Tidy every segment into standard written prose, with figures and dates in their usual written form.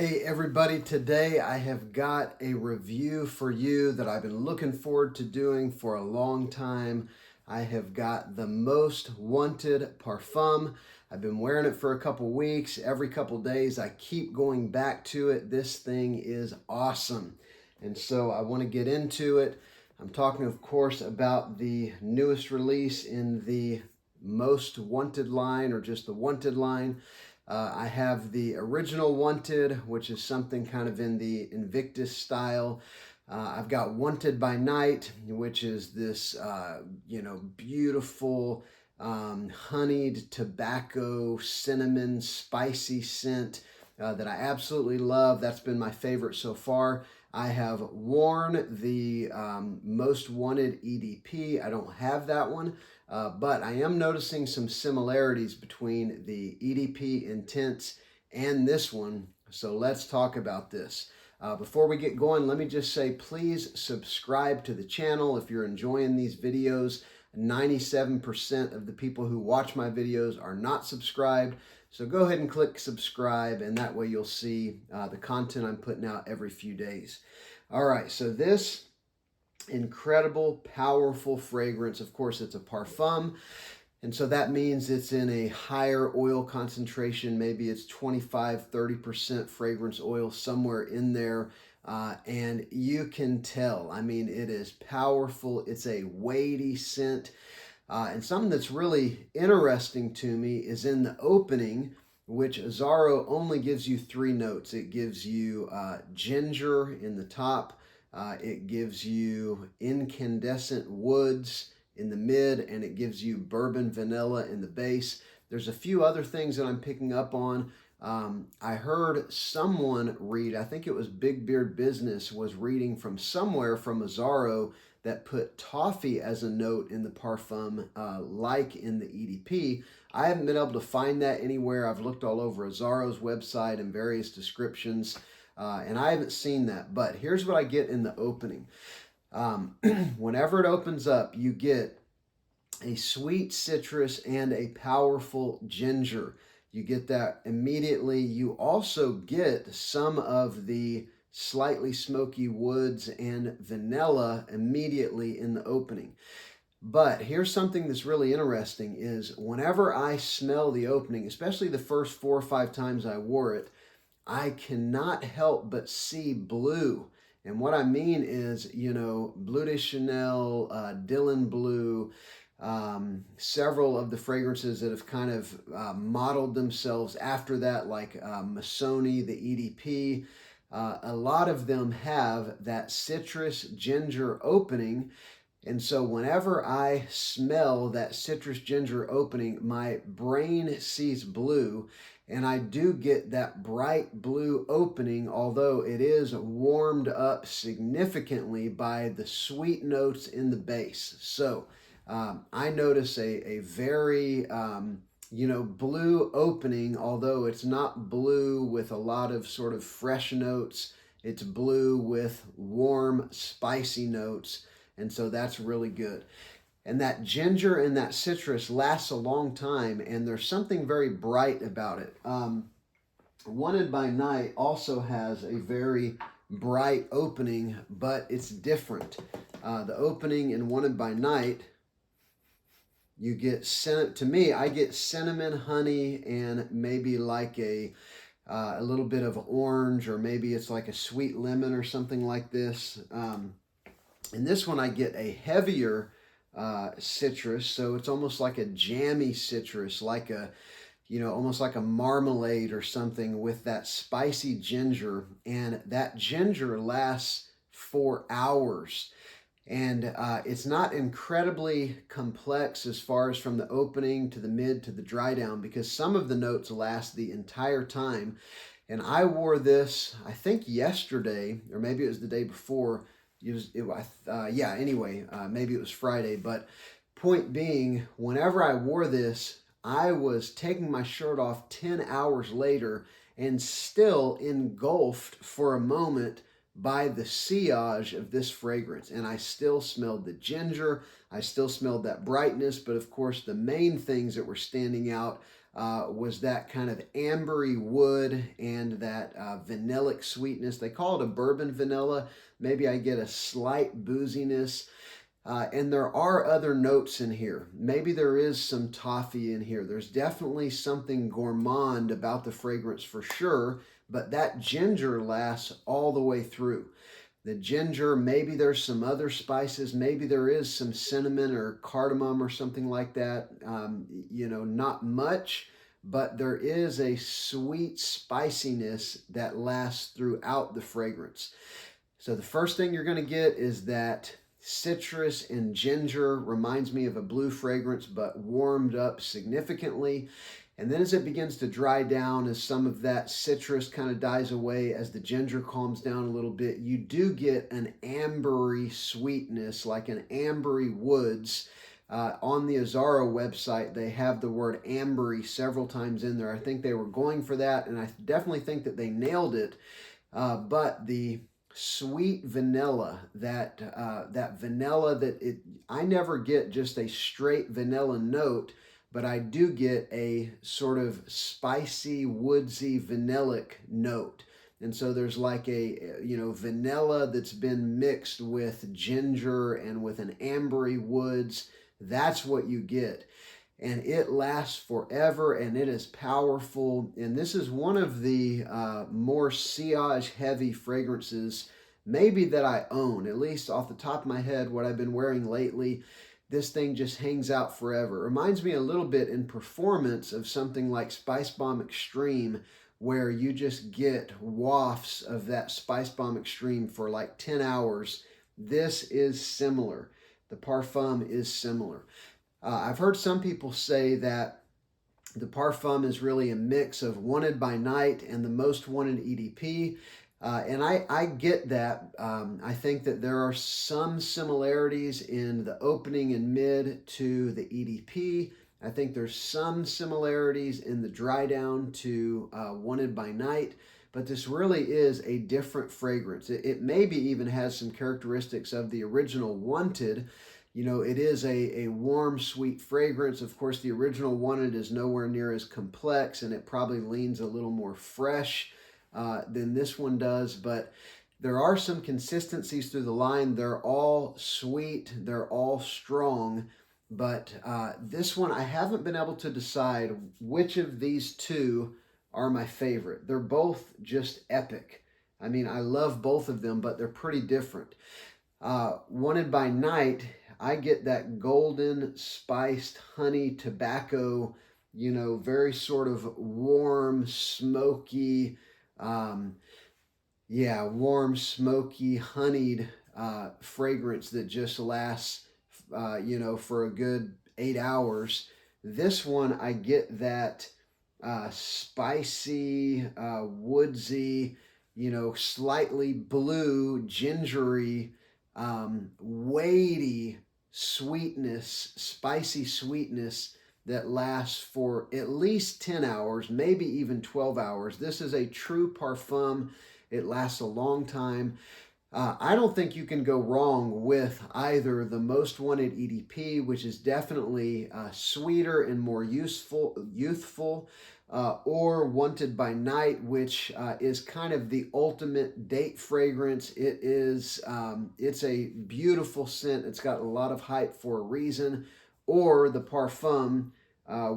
Hey everybody, today I have got a review for you that I've been looking forward to doing for a long time. I have got the Most Wanted Parfum. I've been wearing it for a couple weeks. Every couple days I keep going back to it. This thing is awesome. And so I want to get into it. I'm talking, of course, about the newest release in the Most Wanted line, or just the Wanted line. I have the original Wanted, which is something kind of in the Invictus style. I've got Wanted by Night, which is this, beautiful honeyed tobacco, cinnamon, spicy scent that I absolutely love. That's been my favorite so far. I have worn the Most Wanted EDP. I don't have that one. But I am noticing some similarities between the EDP Intense and this one. So let's talk about this. Before we get going, let me just say, please subscribe to the channel if you're enjoying these videos. 97% of the people who watch my videos are not subscribed. So go ahead and click subscribe, and that way you'll see the content I'm putting out every few days. All right, so this incredible, powerful fragrance. Of course, it's a parfum, and so that means it's in a higher oil concentration. Maybe it's 25-30% fragrance oil, somewhere in there. And you can tell, I mean, it is powerful. It's a weighty scent. And something that's really interesting to me is in the opening, which Azzaro only gives you 3 notes. It gives you ginger in the top. It gives you incandescent woods in the mid, and it gives you bourbon vanilla in the base. There's a few other things that I'm picking up on. I heard someone read, I think it was Big Beard Business, was reading from somewhere from Azzaro that put toffee as a note in the parfum, like in the EDP. I haven't been able to find that anywhere. I've looked all over Azzaro's website and various descriptions. And I haven't seen that, but here's what I get in the opening. Whenever it opens up, you get a sweet citrus and a powerful ginger. You get that immediately. You also get some of the slightly smoky woods and vanilla immediately in the opening. But here's something that's really interesting is whenever I smell the opening, especially the first 4 or 5 times I wore it, I cannot help but see blue. And what I mean is, Bleu de Chanel, Dylan Blue, several of the fragrances that have kind of modeled themselves after that, like Missoni, the EDP. A lot of them have that citrus ginger opening. And so whenever I smell that citrus ginger opening, my brain sees blue. And I do get that bright blue opening, although it is warmed up significantly by the sweet notes in the base. So I notice a very, blue opening, although it's not blue with a lot of sort of fresh notes. It's blue with warm, spicy notes. And so that's really good. And that ginger and that citrus lasts a long time, and there's something very bright about it. Wanted by Night also has a very bright opening, but it's different. The opening in Wanted by Night, you get, to me, I get cinnamon, honey, and maybe like a little bit of orange, or maybe it's like a sweet lemon or something like this. In this one, I get a heavier citrus, so it's almost like a jammy citrus, like a, almost like a marmalade or something with that spicy ginger, and that ginger lasts for hours. And it's not incredibly complex as far as from the opening to the mid to the dry down, because some of the notes last the entire time. And I wore this, I think yesterday, or maybe it was the day before. Maybe it was Friday, but point being, whenever I wore this, I was taking my shirt off 10 hours later and still engulfed for a moment by the sillage of this fragrance. And I still smelled the ginger. I still smelled that brightness. But of course, the main things that were standing out was that kind of ambery wood and that vanillic sweetness. They call it a bourbon vanilla. Maybe I get a slight booziness. And there are other notes in here. Maybe there is some toffee in here. There's definitely something gourmand about the fragrance for sure, but that ginger lasts all the way through. The ginger, maybe there's some other spices. Maybe there is some cinnamon or cardamom or something like that. Not much, but there is a sweet spiciness that lasts throughout the fragrance. So the first thing you're going to get is that citrus and ginger. Reminds me of a blue fragrance, but warmed up significantly. And then as it begins to dry down, as some of that citrus kind of dies away, as the ginger calms down a little bit, you do get an ambery sweetness, like an ambery woods. On the Azzaro website, they have the word ambery several times in there. I think they were going for that, and I definitely think that they nailed it. But the sweet vanilla, that vanilla I never get just a straight vanilla note, but I do get a sort of spicy, woodsy, vanillic note. And so there's like a vanilla that's been mixed with ginger and with an ambery woods. That's what you get. And it lasts forever, and it is powerful. And this is one of the more sillage heavy fragrances maybe that I own, at least off the top of my head, what I've been wearing lately. This thing just hangs out forever. It reminds me a little bit in performance of something like Spice Bomb Extreme, where you just get wafts of that Spice Bomb Extreme for like 10 hours. This is similar. The Parfum is similar. I've heard some people say that the Parfum is really a mix of Wanted by Night and the Most Wanted EDP. And I get that. I think that there are some similarities in the opening and mid to the EDP. I think there's some similarities in the dry down to Wanted by Night. But this really is a different fragrance. It maybe even has some characteristics of the original Wanted. It is a warm, sweet fragrance. Of course, the original Wanted is nowhere near as complex, and it probably leans a little more fresh than this one does. But there are some consistencies through the line. They're all sweet. They're all strong. But this one, I haven't been able to decide which of these two are my favorite. They're both just epic. I mean, I love both of them, but they're pretty different. Wanted by Night, I get that golden spiced honey tobacco, very sort of warm, smoky, warm, smoky, honeyed fragrance that just lasts, for a good 8 hours. This one, I get that spicy, woodsy, slightly blue, gingery, weighty sweetness, spicy sweetness that lasts for at least 10 hours, maybe even 12 hours. This is a true Parfum. It lasts a long time. I don't think you can go wrong with either the Most Wanted EDP, which is definitely sweeter and more youthful, or Wanted by Night, which is kind of the ultimate date fragrance. It's a beautiful scent. It's got a lot of hype for a reason. Or the Parfum,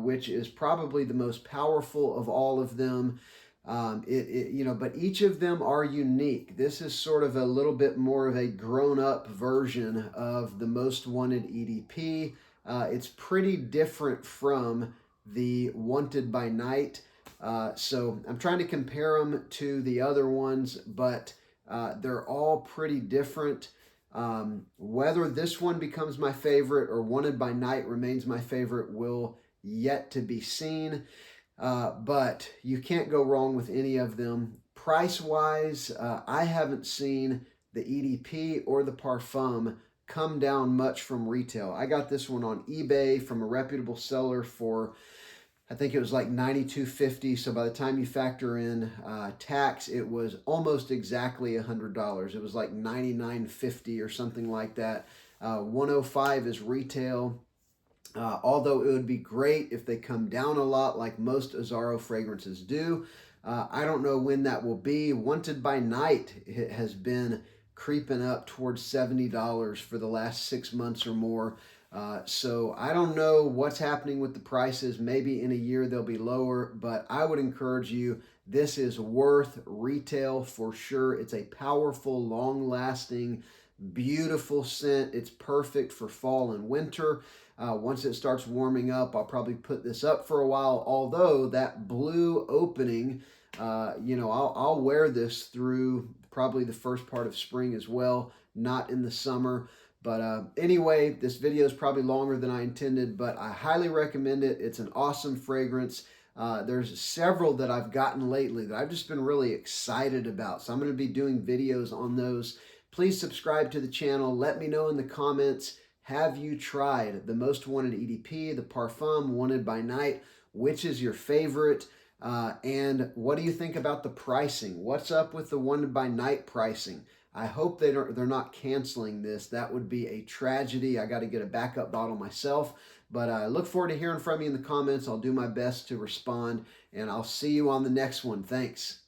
which is probably the most powerful of all of them. But each of them are unique. This is sort of a little bit more of a grown-up version of the Most Wanted EDP. It's pretty different from the Wanted by Night. So I'm trying to compare them to the other ones, but they're all pretty different. Whether this one becomes my favorite or Wanted by Night remains my favorite will yet to be seen. But you can't go wrong with any of them. Price-wise, I haven't seen the EDP or the Parfum come down much from retail. I got this one on eBay from a reputable seller for I think it was like $92.50. So by the time you factor in tax, it was almost exactly $100. It was like $99.50 or something like that. 105 is retail. Although it would be great if they come down a lot like most Azzaro fragrances do. I don't know when that will be. Wanted by Night it has been creeping up towards $70 for the last 6 months or more. So I don't know what's happening with the prices. Maybe in a year they'll be lower, but I would encourage you. This is worth retail for sure. It's a powerful, long lasting, beautiful scent. It's perfect for fall and winter. Once it starts warming up, I'll probably put this up for a while. Although that blue opening, I'll wear this through probably the first part of spring as well, not in the summer. But anyway, this video is probably longer than I intended, but I highly recommend it. It's an awesome fragrance. There's several that I've gotten lately that I've just been really excited about. So I'm going to be doing videos on those. Please subscribe to the channel. Let me know in the comments, have you tried the Most Wanted EDP, the Parfum Wanted by Night? Which is your favorite? And what do you think about the pricing? What's up with the Wanted by Night pricing? I hope they're not canceling this. That would be a tragedy. I got to get a backup bottle myself. But I look forward to hearing from you in the comments. I'll do my best to respond, and I'll see you on the next one. Thanks.